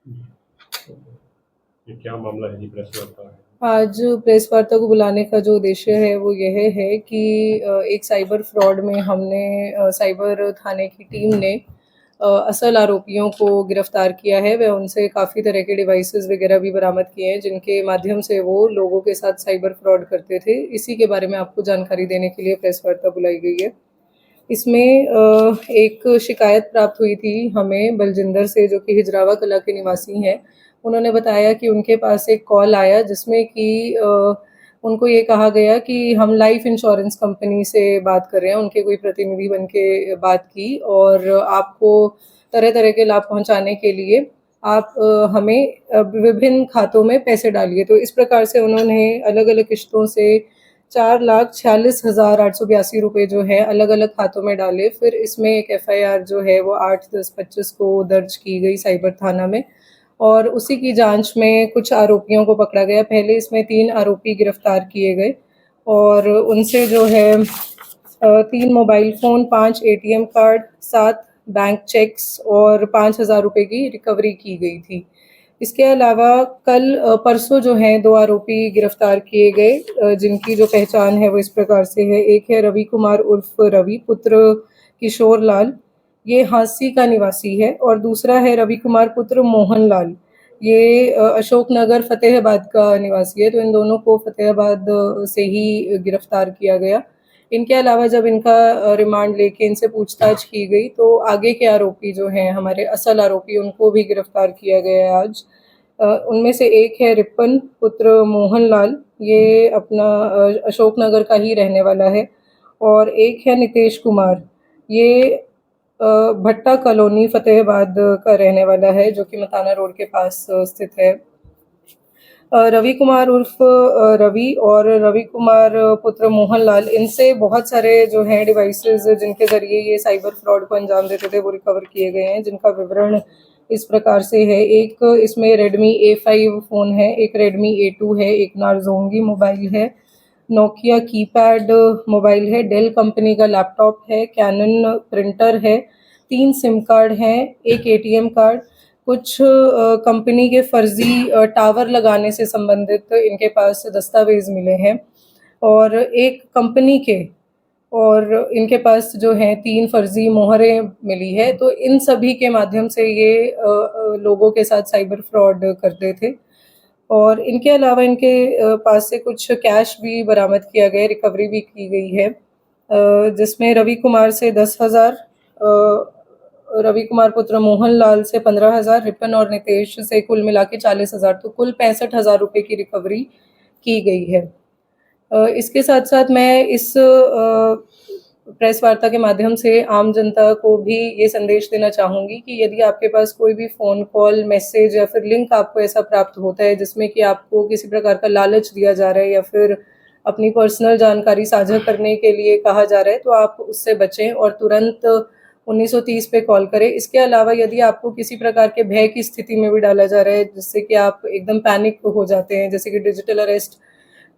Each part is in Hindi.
ये क्या मामला है जी प्रेस वार्ता है? आज प्रेस वार्ता को बुलाने का जो उद्देश्य है वो यह है कि एक साइबर फ्रॉड में हमने साइबर थाने की टीम ने असल आरोपियों को गिरफ्तार किया है। वह उनसे काफ़ी तरह के डिवाइसेस वगैरह भी बरामद किए हैं जिनके माध्यम से वो लोगों के साथ साइबर फ्रॉड करते थे। इसी के बारे में आपको जानकारी देने के लिए प्रेस वार्ता बुलाई गई है। इसमें एक शिकायत प्राप्त हुई थी हमें बलजिंदर से, जो कि हिजरावा कला के निवासी हैं। उन्होंने बताया कि उनके पास एक कॉल आया जिसमें कि उनको ये कहा गया कि हम लाइफ इंश्योरेंस कंपनी से बात कर रहे हैं। उनके कोई प्रतिनिधि बन के बात की और आपको तरह तरह के लाभ पहुंचाने के लिए आप हमें विभिन्न खातों में पैसे डालिए। तो इस प्रकार से उन्होंने अलग अलग किश्तों से 4,46,882 रुपये जो है अलग अलग खातों में डाले। फिर इसमें एक FIR जो है वो 8/10/25 को दर्ज की गई साइबर थाना में और उसी की जांच में कुछ आरोपियों को पकड़ा गया। पहले इसमें 3 आरोपी गिरफ्तार किए गए और उनसे जो है 3 mobile phone, 5 ATM card, 7 bank cheques और 5,000 रुपये की रिकवरी की गई थी। इसके अलावा कल परसों जो हैं 2 आरोपी गिरफ्तार किए गए, जिनकी जो पहचान है वो इस प्रकार से है। एक है रवि कुमार उर्फ रवि पुत्र किशोर लाल, ये हांसी का निवासी है, और दूसरा है रवि कुमार पुत्र मोहन लाल, ये अशोक नगर फतेहाबाद का निवासी है। तो इन दोनों को फतेहाबाद से ही गिरफ्तार किया गया। इनके अलावा जब इनका रिमांड लेके इनसे पूछताछ की गई तो आगे के आरोपी जो हैं हमारे असल आरोपी, उनको भी गिरफ्तार किया गया है आज। उनमें से एक है रिपन पुत्र मोहन लाल, ये अपना अशोक नगर का ही रहने वाला है, और एक है नितेश कुमार, ये भट्टा कॉलोनी फतेहाबाद का रहने वाला है, जो कि मताना रोड के पास स्थित है। रवि कुमार उर्फ रवि और रवि कुमार पुत्र मोहन लाल, इनसे बहुत सारे जो हैं डिवाइसेस जिनके ज़रिए ये साइबर फ्रॉड को अंजाम देते थे वो रिकवर किए गए हैं, जिनका विवरण इस प्रकार से है। एक इसमें रेडमी A5 फ़ोन है, एक रेडमी A2 है, एक नारजोंगी मोबाइल है, नोकिया कीपैड मोबाइल है, डेल कंपनी का लैपटॉप है, कैनन प्रिंटर है, 3 सिम कार्ड हैं, एक ATM कार्ड, कुछ कंपनी के फर्जी टावर लगाने से संबंधित इनके पास दस्तावेज मिले हैं, और एक कंपनी के और इनके पास जो हैं 3 फर्जी मोहरें मिली है। तो इन सभी के माध्यम से ये लोगों के साथ साइबर फ्रॉड करते थे। और इनके अलावा इनके पास से कुछ कैश भी बरामद किया गया, रिकवरी भी की गई है, जिसमें रवि कुमार से 10,000, रवि कुमार पुत्र मोहन लाल से 15,000, रिपन और नितेश से कुल मिला के 40,000, तो कुल 65,000 रुपये की रिकवरी की गई है। इसके साथ साथ मैं इस प्रेस वार्ता के माध्यम से आम जनता को भी ये संदेश देना चाहूँगी कि यदि आपके पास कोई भी फ़ोन कॉल, मैसेज या फिर लिंक आपको ऐसा प्राप्त होता है जिसमें कि आपको किसी प्रकार का लालच दिया जा रहा है या फिर अपनी पर्सनल जानकारी साझा करने के लिए कहा जा रहा है, तो आप उससे बचें और तुरंत 1930 पे कॉल करें। इसके अलावा यदि आपको किसी प्रकार के भय की स्थिति में भी डाला जा रहा है जिससे कि आप एकदम पैनिक हो जाते हैं, जैसे कि डिजिटल अरेस्ट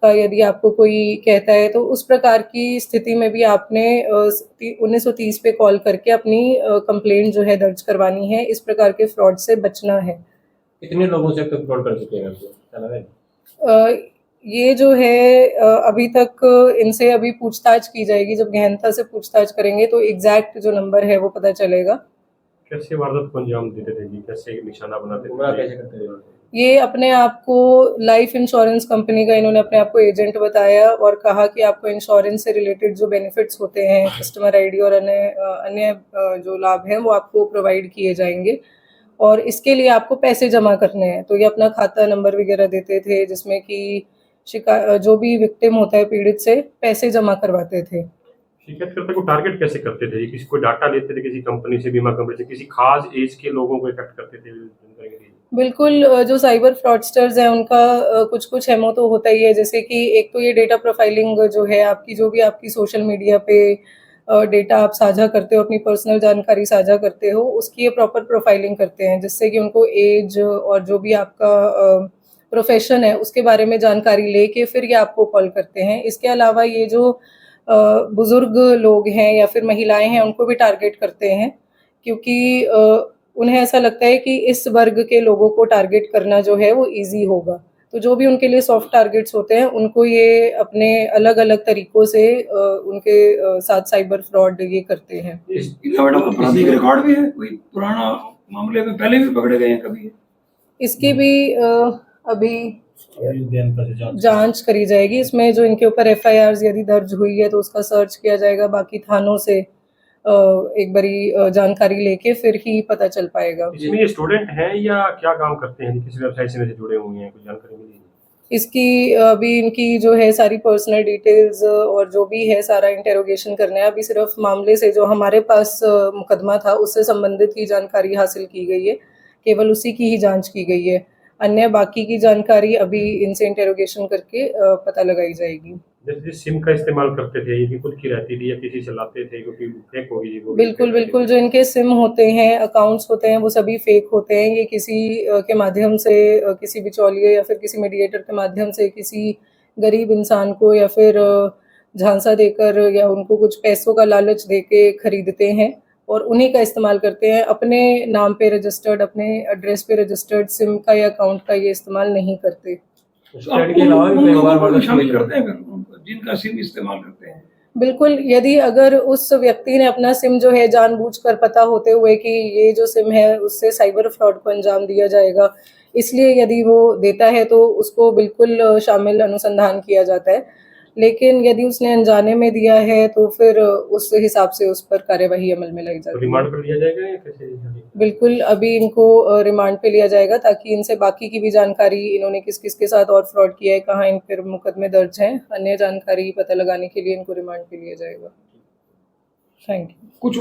का यदि आपको कोई कहता है, तो उस प्रकार की स्थिति में भी आपने 1930 पे कॉल करके अपनी कंप्लेंट जो है दर्ज करवानी है। इस प्रकार के फ्रॉड से बचना है। कितने लोगों से अब तक फ्रॉड कर चुके हैं आपको, क्या लगा है? अ, ये जो है अभी तक इनसे अभी पूछताछ की जाएगी। जब गहनता से पूछताछ करेंगे तो एग्जैक्ट जो नंबर है वो पता चलेगा। कैसे वारदात को अंजाम देते थे जी, कैसे निशाना बनाते थे, कैसे करते थे? ये अपने आप को लाइफ इंश्योरेंस कंपनी का इन्होंने अपने आप को एजेंट बताया और कहा कि आपको इंश्योरेंस से रिलेटेड जो बेनिफिट्स होते हैं, कस्टमर आईडी और अन्य जो लाभ हैं वो आपको प्रोवाइड किए जाएंगे, और इसके लिए आपको पैसे जमा करने हैं। तो ये अपना खाता नंबर वगैरह देते थे जिसमें कि जो भी विक्टिम होता है पीड़ित से पैसे जमा करवाते थे। शिकायतकर्ता को टारगेट कैसे करते थे? किसी को डाटा लेते थे, किसी कंपनी से, बीमा कंपनी से, किसी खास एज के लोगों को इकट्ठ करते थे? बिल्कुल, जो साइबर फ्रॉडस्टर्स हैं उनका कुछ-कुछ एमओ तो होता ही है, जैसे कि एक तो ये डेटा प्रोफाइलिंग जो है, आपकी जो भी आपकी सोशल मीडिया पे डेटा आप साझा करते हो, अपनी पर्सनल जानकारी साझा करते हो, उसकी ये प्रॉपर प्रोफाइलिंग करते हैं, जिससे कि उनको एज और जो भी आपका प्रोफ़ेशन है उसके बारे में जानकारी लेके फिर ये आपको कॉल करते हैं। इसके अलावा ये जो बुज़ुर्ग लोग हैं या फिर महिलाएँ हैं उनको भी टारगेट करते हैं, क्योंकि उन्हें ऐसा लगता है कि इस वर्ग के लोगों को टारगेट करना जो है वो ईजी होगा। तो जो भी उनके लिए सॉफ्ट टारगेट्स होते हैं उनको ये अपने अलग-अलग तरीकों से उनके साथ साइबर फ्रॉड ये करते हैं। इनका मैडम आपराधिक रिकॉर्ड भी है, कोई पुराना मामले में पहले भी पकड़े गए हैं कभी? इसकी भी अभी जांच करी जाएगी। इसमें जो इनके ऊपर एफआईआर यदि दर्ज हुई है तो उसका सर्च किया जाएगा। बाकी थानों से एक बारी जानकारी लेके फिर ही पता चल पाएगा। इसमें ये स्टूडेंट हैं या क्या काम करते हैं, किस व्यवसाय से जुड़े हुए हैं, कुछ जानकारी मिली है? इसकी अभी इनकी जो है सारी पर्सनल डिटेल्स और जो भी है सारा इंटेरोगेशन करना है। अभी सिर्फ मामले से जो हमारे पास मुकदमा था उससे संबंधित ही जानकारी हासिल की गई है, केवल उसी की ही जांच की गई है। अन्य बाकी की जानकारी अभी इनसे इंटेरोगेशन करके पता लगाई जाएगी। जैसे सिम का इस्तेमाल करते थे, ये कि खुद की रहती थी या किसी से लाते थे, क्योंकि फेक होगी जी वो। बिल्कुल, बिल्कुल, जो इनके सिम होते हैं, अकाउंट्स होते हैं, वो सभी फेक होते हैं। ये किसी के माध्यम से किसी बिचौलिए या फिर किसी मीडिएटर के माध्यम से किसी गरीब इंसान को या फिर झांसा देकर या उनको कुछ पैसों का लालच देके खरीदते हैं और उन्हीं का इस्तेमाल करते हैं। अपने नाम पे रजिस्टर्ड, अपने एड्रेस पे रजिस्टर्ड सिम का या अकाउंट का ये इस्तेमाल नहीं करते। तो आप उन लोगों को शामिल करते हैं फिर उनको, जिनका सिम इस्तेमाल करते हैं? बिल्कुल, यदि अगर उस व्यक्ति ने अपना सिम जो है जानबूझकर पता होते हुए कि ये जो सिम है उससे साइबर फ्रॉड को अंजाम दिया जाएगा, इसलिए यदि वो देता है तो उसको बिल्कुल शामिल अनुसंधान किया जाता है। लेकिन यदि उसने अनजाने में दिया है तो फिर उस हिसाब से उस पर कार्यवाही अमल में लाई तो जाती है। रिमांड पर लिया जाएगा या कैसे? बिल्कुल, अभी इनको रिमांड पे लिया जाएगा ताकि इनसे बाकी की भी जानकारी, इन्होंने किस-किस के साथ और फ्रॉड किया है, कहाँ इन पर मुकदमे दर्ज हैं, अन्य जानकारी पता लगाने के लिए इनको रिमांड पे लिया जाएगा। Thank you. कुछ